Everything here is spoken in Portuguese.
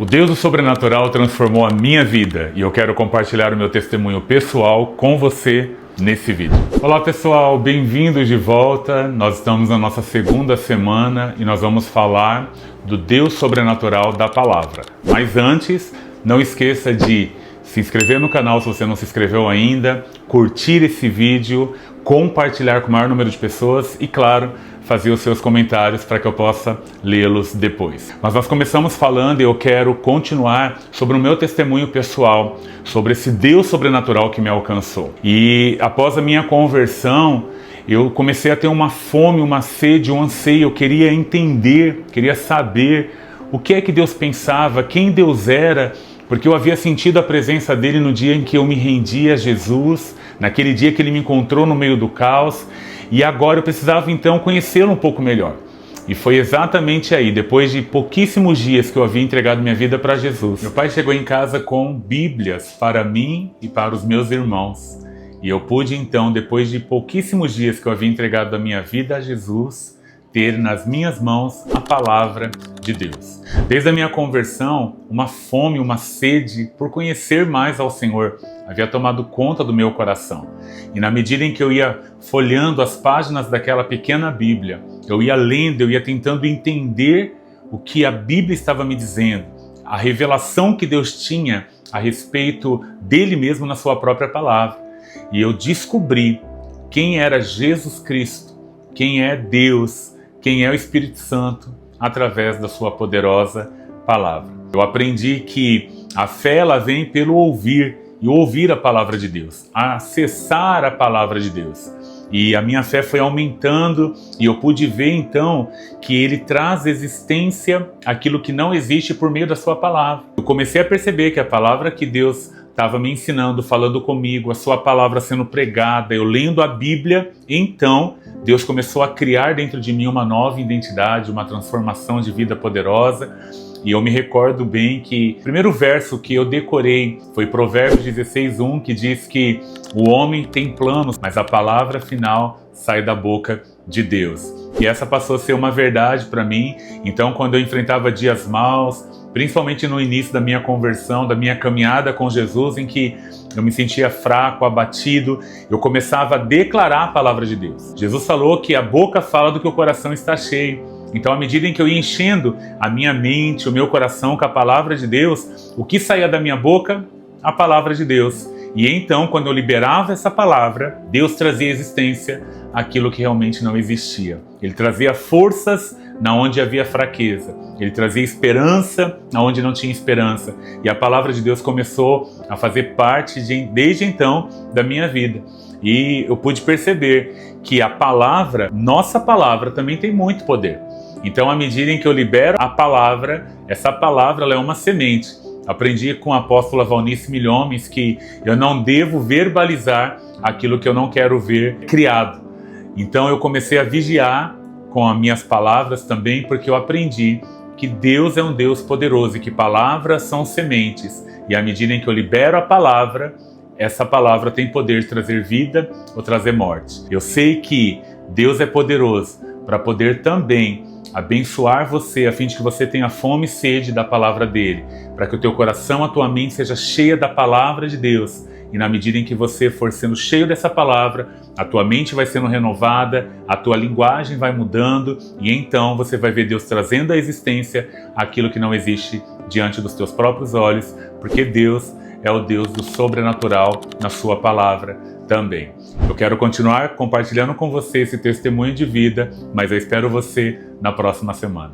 O Deus do sobrenatural transformou a minha vida e eu quero compartilhar o meu testemunho pessoal com você nesse vídeo. Olá pessoal, bem-vindos de volta. Nós estamos na nossa segunda semana e nós vamos falar do Deus sobrenatural da palavra. Mas antes, não esqueça de se inscrever no canal se você não se inscreveu ainda, curtir esse vídeo, compartilhar com o maior número de pessoas e, claro, fazer os seus comentários para que eu possa lê-los depois. Mas nós começamos falando e eu quero continuar sobre o meu testemunho pessoal, sobre esse Deus sobrenatural que me alcançou. E após a minha conversão, eu comecei a ter uma fome, uma sede, um anseio. Eu queria entender, queria saber o que é que Deus pensava, quem Deus era, porque eu havia sentido a presença dele no dia em que eu me rendi a Jesus, naquele dia que ele me encontrou no meio do caos, e agora eu precisava então conhecê-lo um pouco melhor. E foi exatamente aí, depois de pouquíssimos dias que eu havia entregado minha vida para Jesus. Meu pai chegou em casa com Bíblias para mim e para os meus irmãos. E eu pude então, depois de pouquíssimos dias que eu havia entregado a minha vida a Jesus, ter nas minhas mãos a palavra de Deus. Desde a minha conversão, uma fome, uma sede por conhecer mais ao Senhor havia tomado conta do meu coração. E na medida em que eu ia folheando as páginas daquela pequena Bíblia, eu ia lendo, eu ia tentando entender o que a Bíblia estava me dizendo, a revelação que Deus tinha a respeito dele mesmo na sua própria palavra. E eu descobri quem era Jesus Cristo, quem é Deus, quem é o Espírito Santo, através da sua poderosa palavra. Eu aprendi que a fé ela vem pelo ouvir, e ouvir a palavra de Deus, acessar a palavra de Deus. E a minha fé foi aumentando e eu pude ver então que ele traz existência aquilo que não existe por meio da sua palavra. Eu comecei a perceber que a palavra que Deus estava me ensinando, falando comigo, a sua palavra sendo pregada, eu lendo a Bíblia, então Deus começou a criar dentro de mim uma nova identidade, uma transformação de vida poderosa. E eu me recordo bem que o primeiro verso que eu decorei foi Provérbios 16:1, que diz que o homem tem planos, mas a palavra final sai da boca de Deus. E essa passou a ser uma verdade para mim. Então, quando eu enfrentava dias maus, principalmente no início da minha conversão, da minha caminhada com Jesus, em que eu me sentia fraco, abatido, eu começava a declarar a palavra de Deus. Jesus falou que a boca fala do que o coração está cheio. Então, à medida em que eu ia enchendo a minha mente, o meu coração com a palavra de Deus, o que saía da minha boca? A palavra de Deus. E então, quando eu liberava essa palavra, Deus trazia existência àquilo que realmente não existia. Ele trazia forças na onde havia fraqueza. Ele trazia esperança na onde não tinha esperança. E a palavra de Deus começou a fazer parte, desde então, da minha vida. E eu pude perceber que a palavra, nossa palavra, também tem muito poder. Então, à medida em que eu libero a palavra, essa palavra ela é uma semente. Aprendi com a apóstola Valnice Milhomes que eu não devo verbalizar aquilo que eu não quero ver criado. Então, eu comecei a vigiar com as minhas palavras também, porque eu aprendi que Deus é um Deus poderoso e que palavras são sementes. E à medida em que eu libero a palavra, essa palavra tem poder de trazer vida ou trazer morte. Eu sei que Deus é poderoso para poder também abençoar você, a fim de que você tenha fome e sede da palavra dele, para que o teu coração, a tua mente seja cheia da palavra de Deus. E na medida em que você for sendo cheio dessa palavra, a tua mente vai sendo renovada, a tua linguagem vai mudando, e então você vai ver Deus trazendo à existência aquilo que não existe diante dos teus próprios olhos, porque Deus é o Deus do sobrenatural na sua palavra também. Eu quero continuar compartilhando com você esse testemunho de vida, mas eu espero você na próxima semana.